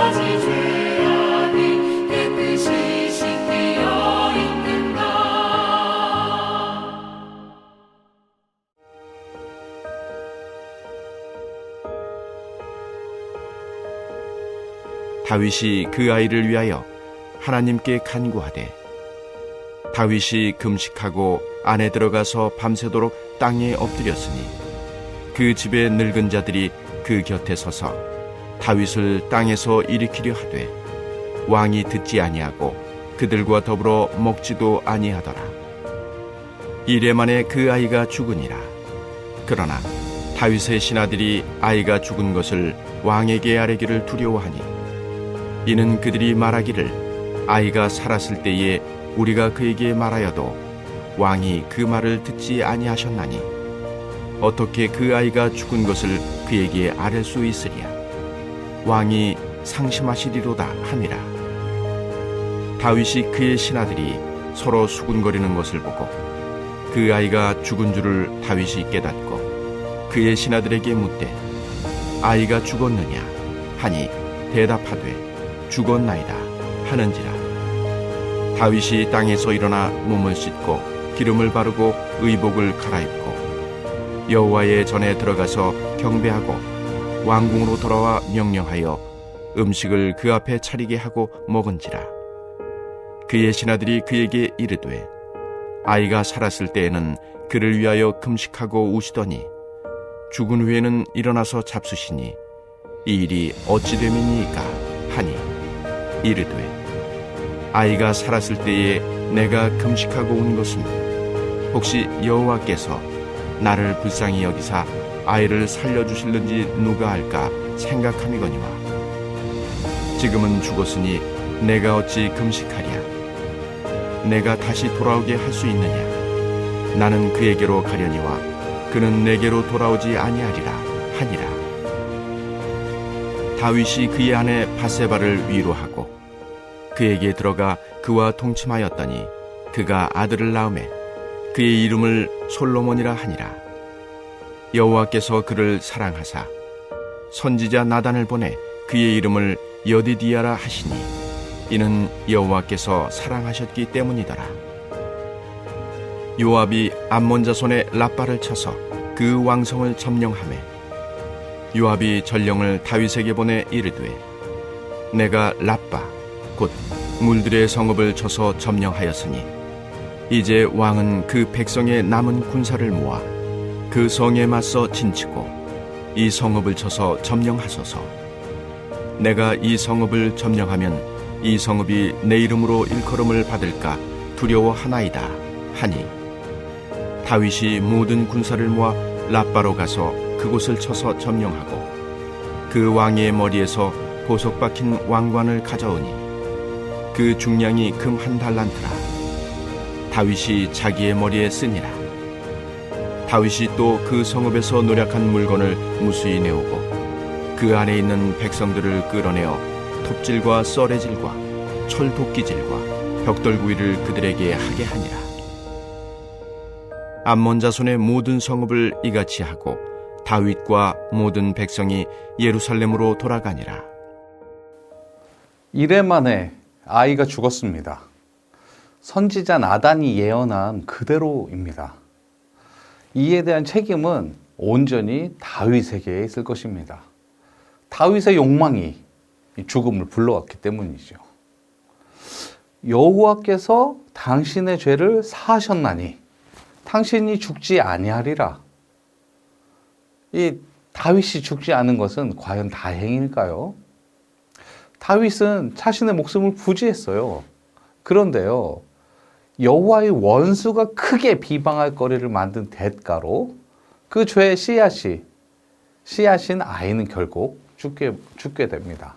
가지 죄악이 깨끗이 씻기어 있는가. 다윗이 그 아이를 위하여 하나님께 간구하되 다윗이 금식하고 안에 들어가서 밤새도록 땅에 엎드렸으니 그 집의 늙은 자들이 그 곁에 서서 다윗을 땅에서 일으키려 하되 왕이 듣지 아니하고 그들과 더불어 먹지도 아니하더라. 이레 만에 그 아이가 죽으니라. 그러나 다윗의 신하들이 아이가 죽은 것을 왕에게 아뢰기를 두려워하니 이는 그들이 말하기를 아이가 살았을 때에 우리가 그에게 말하여도 왕이 그 말을 듣지 아니하셨나니 어떻게 그 아이가 죽은 것을 그에게 아뢰 수 있으랴. 왕이 상심하시리로다 함이라. 다윗이 그의 신하들이 서로 수군거리는 것을 보고 그 아이가 죽은 줄을 다윗이 깨닫고 그의 신하들에게 묻되 아이가 죽었느냐 하니 대답하되 죽었나이다 하는지라. 다윗이 땅에서 일어나 몸을 씻고 기름을 바르고 의복을 갈아입고 여호와의 전에 들어가서 경배하고 왕궁으로 돌아와 명령하여 음식을 그 앞에 차리게 하고 먹은지라. 그의 신하들이 그에게 이르되 아이가 살았을 때에는 그를 위하여 금식하고 우시더니 죽은 후에는 일어나서 잡수시니 이 일이 어찌 됨이니까 하니 이르되 아이가 살았을 때에 내가 금식하고 온 것은 혹시 여호와께서 나를 불쌍히 여기사 아이를 살려주실는지 누가 알까 생각함이거니와 지금은 죽었으니 내가 어찌 금식하랴. 내가 다시 돌아오게 할 수 있느냐. 나는 그에게로 가려니와 그는 내게로 돌아오지 아니하리라 하니라. 다윗이 그의 아내 바세바를 위로하고 그에게 들어가 그와 동침하였더니 그가 아들을 낳음에 그의 이름을 솔로몬이라 하니라. 여호와께서 그를 사랑하사 선지자 나단을 보내 그의 이름을 여디디아라 하시니 이는 여호와께서 사랑하셨기 때문이더라. 요압이 암몬 자손의 라빠를 쳐서 그 왕성을 점령하매 요압이 전령을 다윗에게 보내 이르되 내가 라빠 곧 물들의 성읍을 쳐서 점령하였으니 이제 왕은 그 백성의 남은 군사를 모아 그 성에 맞서 진치고 이 성읍을 쳐서 점령하소서. 내가 이 성읍을 점령하면 이 성읍이 내 이름으로 일컬음을 받을까 두려워하나이다 하니 다윗이 모든 군사를 모아 라빠로 가서 그곳을 쳐서 점령하고 그 왕의 머리에서 보석 박힌 왕관을 가져오니 그 중량이 금 1달란트라. 다윗이 자기의 머리에 쓰니라. 다윗이 또 그 성읍에서 노략한 물건을 무수히 내오고 그 안에 있는 백성들을 끌어내어 톱질과 썰애질과 철도끼질과 벽돌구이를 그들에게 하게 하니라. 암몬 자손의 모든 성읍을 이같이 하고 다윗과 모든 백성이 예루살렘으로 돌아가니라. 이래 만에 아이가 죽었습니다. 선지자 나단이 예언한 그대로입니다. 이에 대한 책임은 온전히 다윗에게 있을 것입니다. 다윗의 욕망이 죽음을 불러왔기 때문이죠. 여호와께서 당신의 죄를 사하셨나니 당신이 죽지 아니하리라. 이 다윗이 죽지 않은 것은 과연 다행일까요? 다윗은 자신의 목숨을 부지했어요. 그런데요, 여호와의 원수가 크게 비방할 거리를 만든 대가로 그 죄의 씨앗인 아이는 결국 죽게 됩니다.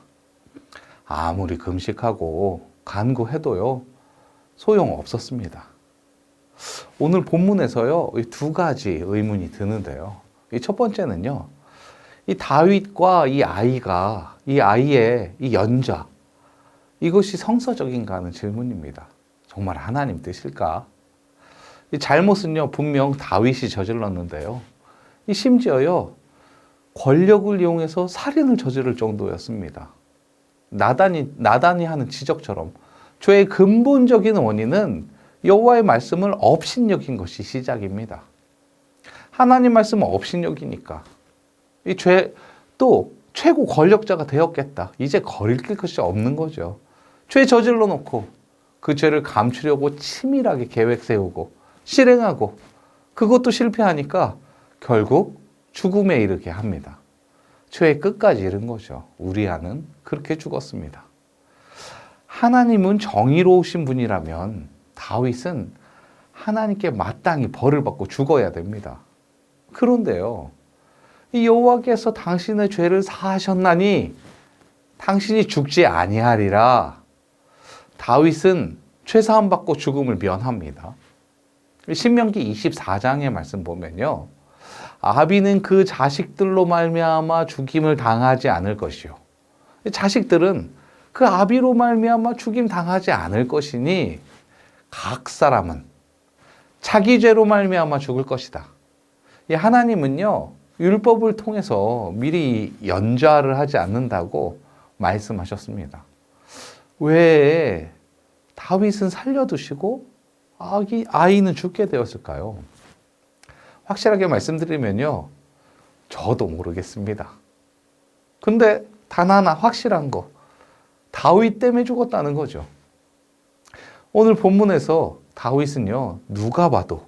아무리 금식하고 간구해도요, 소용없었습니다. 오늘 본문에서요, 두 가지 의문이 드는데요. 첫 번째는요, 이 다윗과 이 아이의 이 연좌, 이것이 성서적인가 하는 질문입니다. 정말 하나님 뜻일까? 이 잘못은요, 분명 다윗이 저질렀는데요. 이 심지어요, 권력을 이용해서 살인을 저지를 정도였습니다. 나단이 하는 지적처럼 죄의 근본적인 원인은 여호와의 말씀을 업신여긴 것이 시작입니다. 하나님 말씀을 업신여기니까 이 죄 또 최고 권력자가 되었겠다. 이제 거릴 것이 없는 거죠. 죄 저질러 놓고 그 죄를 감추려고 치밀하게 계획 세우고 실행하고 그것도 실패하니까 결국 죽음에 이르게 합니다. 죄의 끝까지 이른 거죠. 우리아는 그렇게 죽었습니다. 하나님은 정의로우신 분이라면 다윗은 하나님께 마땅히 벌을 받고 죽어야 됩니다. 그런데요, 이 여호와께서 당신의 죄를 사하셨나니 당신이 죽지 아니하리라. 다윗은 죄 사함 받고 죽음을 면합니다. 신명기 24장의 말씀 보면요, 아비는 그 자식들로 말미암아 죽임을 당하지 않을 것이요, 자식들은 그 아비로 말미암아 죽임 당하지 않을 것이니 각 사람은 자기 죄로 말미암아 죽을 것이다. 이 하나님은요, 율법을 통해서 미리 연좌를 하지 않는다고 말씀하셨습니다. 왜 다윗은 살려두시고 아이는 죽게 되었을까요? 확실하게 말씀드리면요, 저도 모르겠습니다. 근데 단 하나 확실한 거, 다윗 때문에 죽었다는 거죠. 오늘 본문에서 다윗은요, 누가 봐도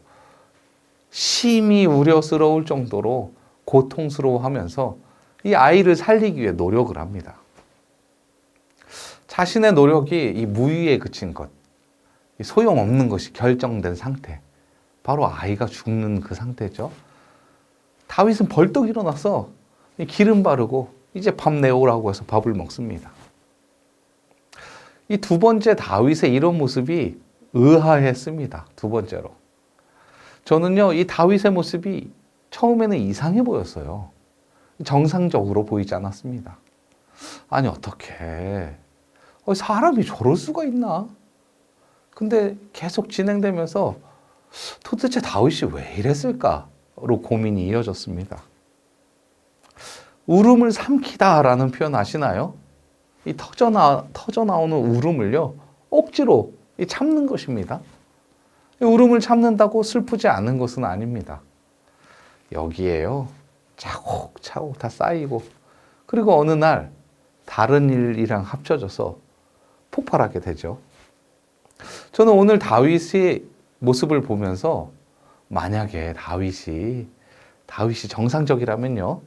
심히 우려스러울 정도로 고통스러워하면서 이 아이를 살리기 위해 노력을 합니다. 자신의 노력이 이 무의에 그친 것, 이 소용없는 것이 결정된 상태, 바로 아이가 죽는 그 상태죠. 다윗은 벌떡 일어나서 기름 바르고 이제 밥 내오라고 해서 밥을 먹습니다. 이 두 번째 다윗의 이런 모습이 의아했습니다. 두 번째로. 저는요, 이 다윗의 모습이 처음에는 이상해 보였어요. 정상적으로 보이지 않았습니다. 아니, 어떡해. 사람이 저럴 수가 있나? 근데 계속 진행되면서 도대체 다윗이 왜 이랬을까로 고민이 이어졌습니다. 울음을 삼키다라는 표현 아시나요? 이 터져 나오는 울음을요, 억지로 참는 것입니다. 울음을 참는다고 슬프지 않은 것은 아닙니다. 여기에요, 차곡차곡 다 쌓이고, 그리고 어느 날 다른 일이랑 합쳐져서 폭발하게 되죠. 저는 오늘 다윗의 모습을 보면서 만약에 다윗이 정상적이라면요,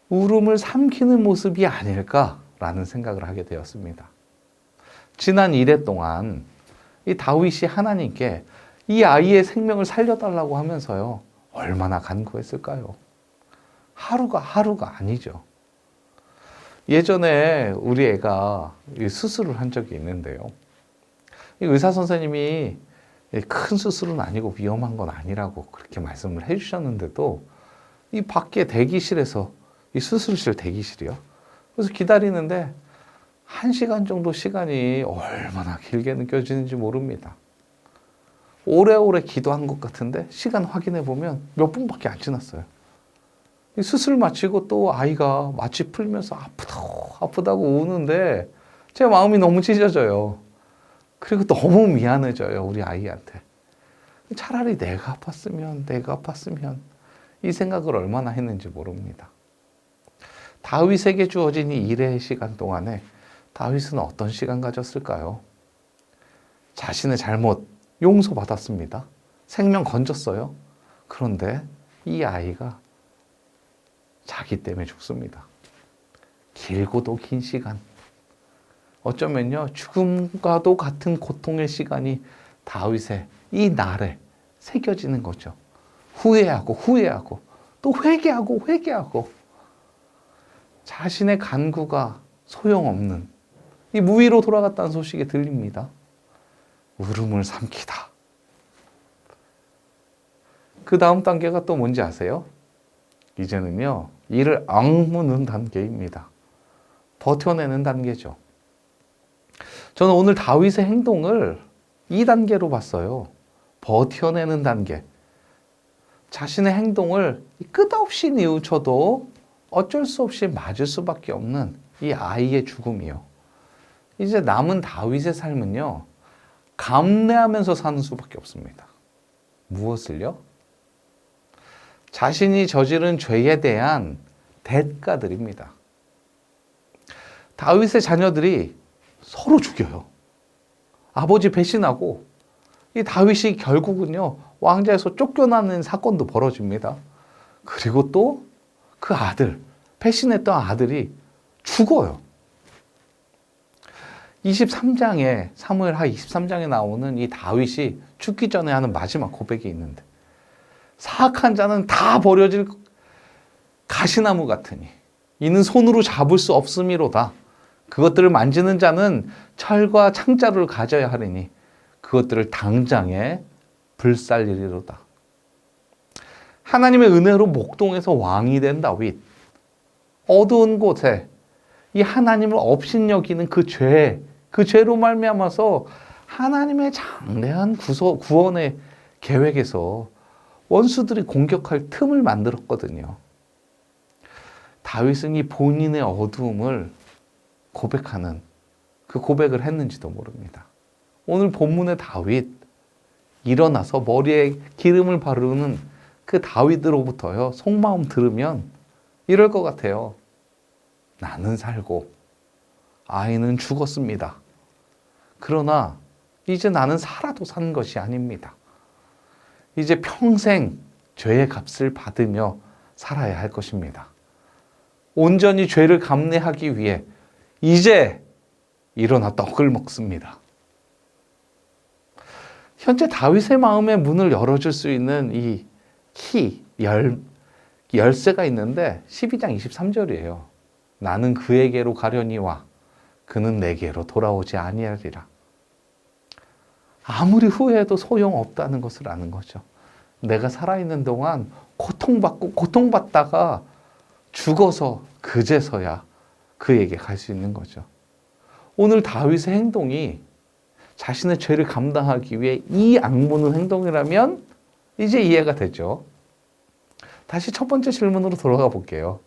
울음을 삼키는 모습이 아닐까라는 생각을 하게 되었습니다. 지난 1회 동안 이 다윗이 하나님께 이 아이의 생명을 살려달라고 하면서요, 얼마나 간구했을까요? 하루가 아니죠. 예전에 우리 애가 수술을 한 적이 있는데요, 의사 선생님이 큰 수술은 아니고 위험한 건 아니라고 그렇게 말씀을 해주셨는데도 이 밖에 대기실에서, 이 수술실 대기실이요, 그래서 기다리는데 1시간 정도 시간이 얼마나 길게 느껴지는지 모릅니다. 오래오래 기도한 것 같은데 시간 확인해 보면 몇 분밖에 안 지났어요. 이 수술 마치고 또 아이가 마취 풀면서 아프다고 우는데 제 마음이 너무 찢어져요. 그리고 너무 미안해져요, 우리 아이한테. 차라리 내가 아팠으면 이 생각을 얼마나 했는지 모릅니다. 다윗에게 주어진 이 일의 시간 동안에 다윗은 어떤 시간 가졌을까요? 자신의 잘못 용서받았습니다. 생명 건졌어요. 그런데 이 아이가 자기 때문에 죽습니다. 길고도 긴 시간. 어쩌면요, 죽음과도 같은 고통의 시간이 다윗의 이 날에 새겨지는 거죠. 후회하고 또 회개하고 자신의 간구가 소용없는 이 무위로 돌아갔다는 소식이 들립니다. 울음을 삼키다. 그 다음 단계가 또 뭔지 아세요? 이제는요, 이를 악무는 단계입니다. 버텨내는 단계죠. 저는 오늘 다윗의 행동을 2단계로 봤어요. 버텨내는 단계. 자신의 행동을 끝없이 뉘우쳐도 어쩔 수 없이 맞을 수밖에 없는 이 아이의 죽음이요. 이제 남은 다윗의 삶은요, 감내하면서 사는 수밖에 없습니다. 무엇을요? 자신이 저지른 죄에 대한 대가들입니다. 다윗의 자녀들이 서로 죽여요. 아버지 배신하고 이 다윗이 결국은요, 왕자에서 쫓겨나는 사건도 벌어집니다. 그리고 또 그 아들, 배신했던 아들이 죽어요. 23장에, 사무엘하 23장에 나오는 이 다윗이 죽기 전에 하는 마지막 고백이 있는데, 사악한 자는 다 버려질 가시나무 같으니 이는 손으로 잡을 수 없음이로다. 그것들을 만지는 자는 철과 창자루를 가져야 하리니 그것들을 당장에 불살리리로다. 하나님의 은혜로 목동에서 왕이 된 다윗, 어두운 곳에 이 하나님을 업신여기는 그 죄로 말미암아서 하나님의 장대한 구원의 계획에서 원수들이 공격할 틈을 만들었거든요. 다윗은 이 본인의 어두움을 고백하는 그 고백을 했는지도 모릅니다. 오늘 본문의 다윗, 일어나서 머리에 기름을 바르는 그 다윗으로부터요, 속마음 들으면 이럴 것 같아요. 나는 살고 아이는 죽었습니다. 그러나 이제 나는 살아도 산 것이 아닙니다. 이제 평생 죄의 값을 받으며 살아야 할 것입니다. 온전히 죄를 감내하기 위해 이제 일어나 떡을 먹습니다. 현재 다윗의 마음의 문을 열어줄 수 있는 이 열쇠가 있는데 12장 23절이에요. 나는 그에게로 가려니와 그는 내게로 돌아오지 아니하리라. 아무리 후회해도 소용없다는 것을 아는 거죠. 내가 살아있는 동안 고통받다가 죽어서 그제서야 그에게 갈 수 있는 거죠. 오늘 다윗의 행동이 자신의 죄를 감당하기 위해 이 악무는 행동이라면 이제 이해가 되죠. 다시 첫 번째 질문으로 돌아가 볼게요.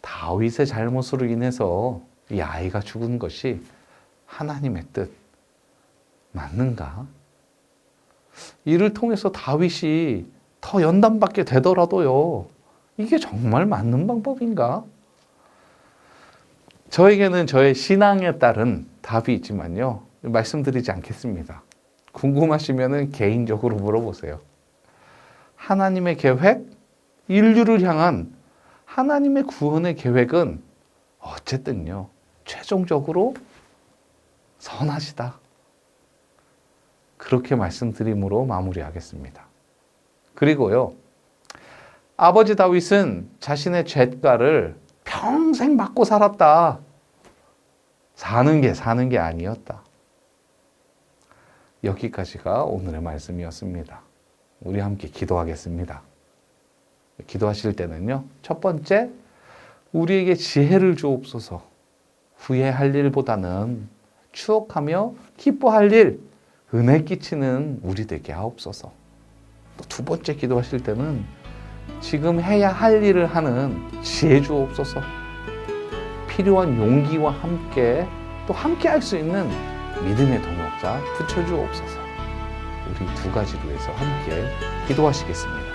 다윗의 잘못으로 인해서 이 아이가 죽은 것이 하나님의 뜻 맞는가? 이를 통해서 다윗이 더 연단받게 되더라도요, 이게 정말 맞는 방법인가? 저에게는 저의 신앙에 따른 답이 있지만요, 말씀드리지 않겠습니다. 궁금하시면 개인적으로 물어보세요. 하나님의 계획, 인류를 향한 하나님의 구원의 계획은 어쨌든요, 최종적으로 선하시다. 그렇게 말씀드림으로 마무리하겠습니다. 그리고요, 아버지 다윗은 자신의 죄가를 평생 받고 살았다. 사는 게 아니었다. 여기까지가 오늘의 말씀이었습니다. 우리 함께 기도하겠습니다. 기도하실 때는요, 첫 번째, 우리에게 지혜를 주옵소서. 후회할 일보다는 추억하며 기뻐할 일, 은혜 끼치는 우리 되게 하옵소서. 또 두 번째 기도하실 때는 지금 해야 할 일을 하는 지혜 주옵소서. 필요한 용기와 함께 또 함께 할 수 있는 믿음의 동역자 붙여주옵소서. 우리 두 가지로 해서 함께 기도하시겠습니다.